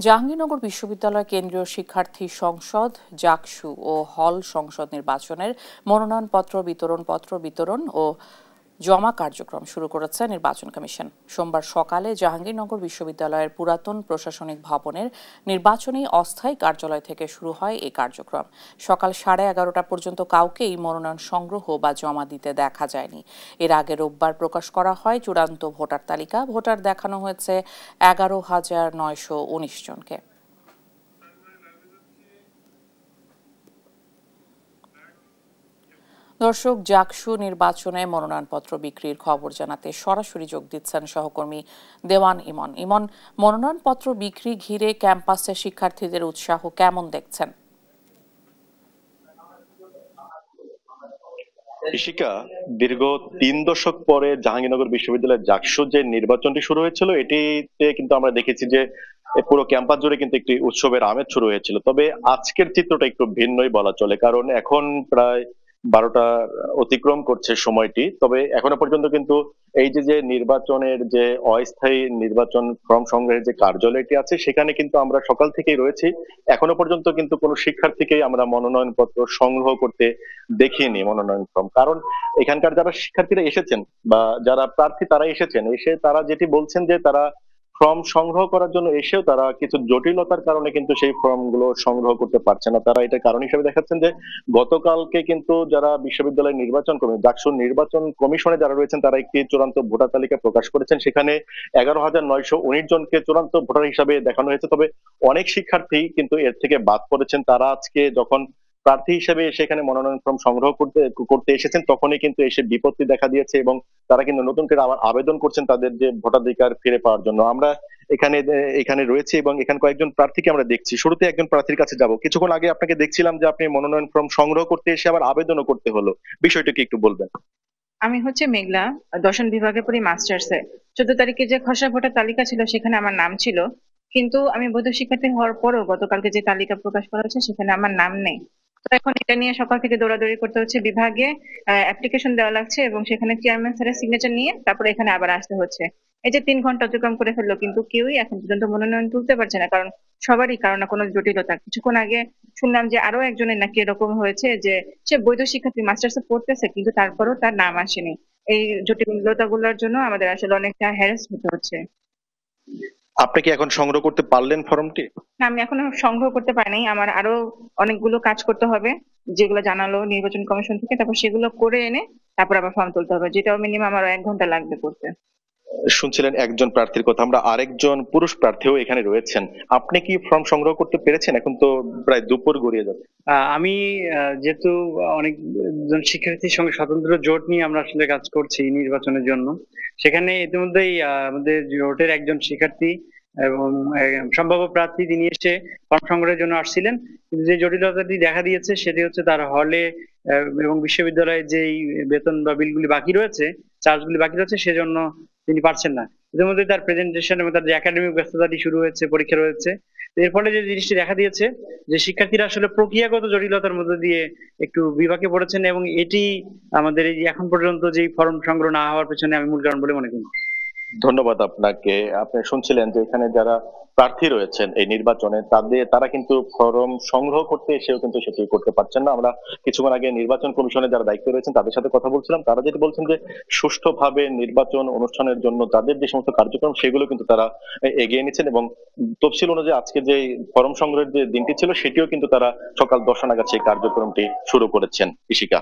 জাহাঙ্গীরনগর বিশ্ববিদ্যালয় কেন্দ্রীয় শিক্ষার্থী সংসদ জাকসু ও হল সংসদ নির্বাচনের মনোনয়নপত্র বিতরণ ও জমা কার্যক্রম শুরু করেছে নির্বাচন কমিশন। সোমবার সকালে জাহাঙ্গীরনগর বিশ্ববিদ্যালয়ের পুরাতন প্রশাসনিক ভবনের নির্বাচনী অস্থায়ী কার্যালয় থেকে শুরু হয় এই কার্যক্রম। সকাল 11:30 পর্যন্ত কাউকেই মনোনয়ন সংগ্রহ বা জমা দিতে দেখা যায়নি। এর আগে রোববার প্রকাশ করা হয় চূড়ান্ত ভোটার তালিকা। ভোটার দেখানো হয়েছে 11,919 জনকে। দর্শক, জাকসু নির্বাচনে মনোনয়নপত্র বিক্রির খবর জানাতে সরাসরি যোগ দিচ্ছেন সহকর্মী দেওয়ান ইমন। মনোনয়নপত্র বিক্রি ঘিরে ক্যাম্পাসে শিক্ষার্থীদের উৎসাহ কেমন দেখছেন? ইশিকা, দীর্ঘ 3 দশক পরে জাহাঙ্গীরনগর বিশ্ববিদ্যালয়ের জাকসু যে নির্বাচনটি শুরু হয়েছিল, এটিতে কিন্তু আমরা দেখেছি যে পুরো ক্যাম্পাস জুড়ে কিন্তু একটি উৎসবের আমেজ শুরু হয়েছিল। তবে আজকের চিত্রটা একটু ভিন্নই বলা চলে, কারণ এখন প্রায় 12টা অতিক্রম করছে সময়টি। তবে এখনো পর্যন্ত কিন্তু এই যে নির্বাচনের যে অস্থায়ী নির্বাচন ফর্ম সংগ্রহের যে কার্যালয়টি আছে, সেখানে কিন্তু আমরা সকাল থেকেই রয়েছি। এখনো পর্যন্ত কিন্তু কোনো শিক্ষার্থীকেই আমরা মনোনয়নপত্র সংগ্রহ করতে দেখিনি, মনোনয়ন ফর্ম। কারণ এখানকার যারা শিক্ষার্থীরা এসেছেন বা যারা প্রার্থী তারা এসেছেন, এসে তারা যেটি বলছেন যে তারা ফর্ম সংগ্রহ করার জন্য এসেও তারা কিছু জটিলতার কারণে কিন্তু সেই ফর্ম গুলো সংগ্রহ করতে পারছে না। তারা এটার কারণ হিসেবে দেখাচ্ছেন যে গতকালকে কিন্তু যারা বিশ্ববিদ্যালয় নির্বাচন কমিশন জাকসু নির্বাচন কমিশনে যারা রয়েছেন, তারা একটি চূড়ান্ত ভোটার তালিকা প্রকাশ করেছেন। সেখানে 11,919 জনকে চূড়ান্ত ভোটার হিসাবে দেখানো হয়েছে। তবে অনেক শিক্ষার্থী কিন্তু এর থেকে বাদ পড়েছেন। তারা আজকে যখন প্রার্থী হিসেবে সেখানে মনোনয়ন ফর্ম সংগ্রহ করতে করতে এসেছেন, তখনই কিন্তু এসে বিপত্তি দেখা দিয়েছে এবং তারা কিন্তু নতুন করে আবার আবেদন করছেন তাদের যে ভোটাধিকার ফিরে পাওয়ার জন্য। আমরা এখানে এখানে রয়েছে এবং এখানে কয়েকজন প্রার্থীকে আমরা দেখছি। শুরুতে একজন প্রার্থীর কাছে যাব। কিছুক্ষণ আগে আপনাকে দেখছিলাম যে আপনি মনোনয়ন ফর্ম সংগ্রহ করতে এসে আবার আবেদনও করতে হলো, বিষয়টা কি একটু বলবেন? আমি হচ্ছে মেঘলা, দর্শন বিভাগে পড়ি মাস্টার্সে। 14 তারিখে যে খসড়া ভোটার তালিকা ছিল সেখানে আমার নাম ছিল, কিন্তু আমি বৈধ শিক্ষার্থী হওয়ার পরও গতকালকে যে তালিকা প্রকাশ করা হয়েছে সেখানে আমার নাম নেই। তো এখন এটা নিয়ে সকাল থেকে দৌড়াদৌড়ি করতে হচ্ছে বিভাগে, অ্যাপ্লিকেশন দেওয়া লাগছে এবং সেখানে চেয়ারম্যান স্যারের সিগনেচার নিয়ে তারপরে এখানে আবার আসতে হচ্ছে। এই যে 3 ঘন্টা অতিক্রম করে ফেললো, কিন্তু কেউই এখন পর্যন্ত মনোনয়ন তুলতে পারছে না, কারণ সবারই কারো না কোনো জটিলতা। কিছুক্ষণ আগে শুনলাম যে আরো একজনের নাকি এরকম হয়েছে যে সে বৈধ শিক্ষার্থী মাস্টার্সে পড়তেছে কিন্তু তারপরও তার নাম আসেনি। এই জটিলতা গুলোর জন্য আমাদের আসলে অনেকটা হ্যারাস হতে হচ্ছে। আপনি কি এখন সংগ্রহ করতে পারলেন ফর্মটি? না, আমি এখনো সংগ্রহ করতে পারিনি, আমার আরো অনেকগুলো কাজ করতে হবে যেগুলো জানালো নির্বাচন কমিশন থেকে, তারপর সেগুলো করে এনে তারপর আবার ফর্ম তুলতে হবে, যেটাও মিনিমাম আরো 1 ঘন্টা লাগবে করতে। শুনছিলেন একজন প্রার্থীর কথা, আমরা আরেকজন পুরুষ প্রার্থীও এখানে রয়েছেন। আপনি কি ফর্ম সংগ্রহ করতে পেরেছেন? এখন তো প্রায় দুপুর গড়িয়ে যাবে। আমি যেহেতু অনেকজন শিক্ষার্থীর সঙ্গে স্বতন্ত্র জোট নিয়ে আমরা আসলে কাজ করছি নির্বাচনের জন্য, সেখানে ইতিমধ্যেই আমাদের জোটের একজন শিক্ষার্থী এবং সম্ভাব্য প্রার্থী তিনি এসে ফর্ম সংগ্রহের জন্য আসছিলেন। কিন্তু যে জটিলতাটি দেখা দিয়েছে সেটি হচ্ছে তার হলে এবং বিশ্ববিদ্যালয়ে যেই বেতন বা বিলগুলি বাকি রয়েছে, চার্জগুলি বাকি রয়েছে, সেজন্য তিনি পারছেন না। ইতিমধ্যে তার প্রেজেন্টেশন এবং তার যে একাডেমিক ব্যস্ততাটি শুরু হয়েছে, পরীক্ষা রয়েছে। এর ফলে যে জিনিসটি দেখা দিয়েছে যে শিক্ষার্থীরা আসলে প্রক্রিয়াগত জটিলতার মধ্যে দিয়ে একটু বিপাকে পড়েছেন, এবং এটি আমাদের এই এখন পর্যন্ত যে ফর্ম সংগ্রহ না হওয়ার পেছনে আমি মূল কারণ বলে মনে করি। ধন্যবাদ আপনাকে। আপনি শুনছিলেন যে এখানে যারা প্রার্থী রয়েছেন এই নির্বাচনে, তারা কিন্তু ফরম সংগ্রহ করতে এসেও কিন্তু সেটি করতে পারছেন না। আমরা কিছুক্ষণ আগে নির্বাচন কমিশনের যারা দায়িত্বে রয়েছেন তাদের সাথে কথা বলছিলাম। তারা যেটি বলছেন যে সুষ্ঠুভাবে নির্বাচন অনুষ্ঠানের জন্য তাদের যে সমস্ত কার্যক্রম সেগুলো কিন্তু তারা এগিয়ে নিচ্ছেন, এবং তফসিল অনুযায়ী আজকে যে ফরম সংগ্রহের যে দিনটি ছিল সেটিও কিন্তু তারা সকাল 10টা নাগাদ সেই কার্যক্রমটি শুরু করেছেন। ইশিকা।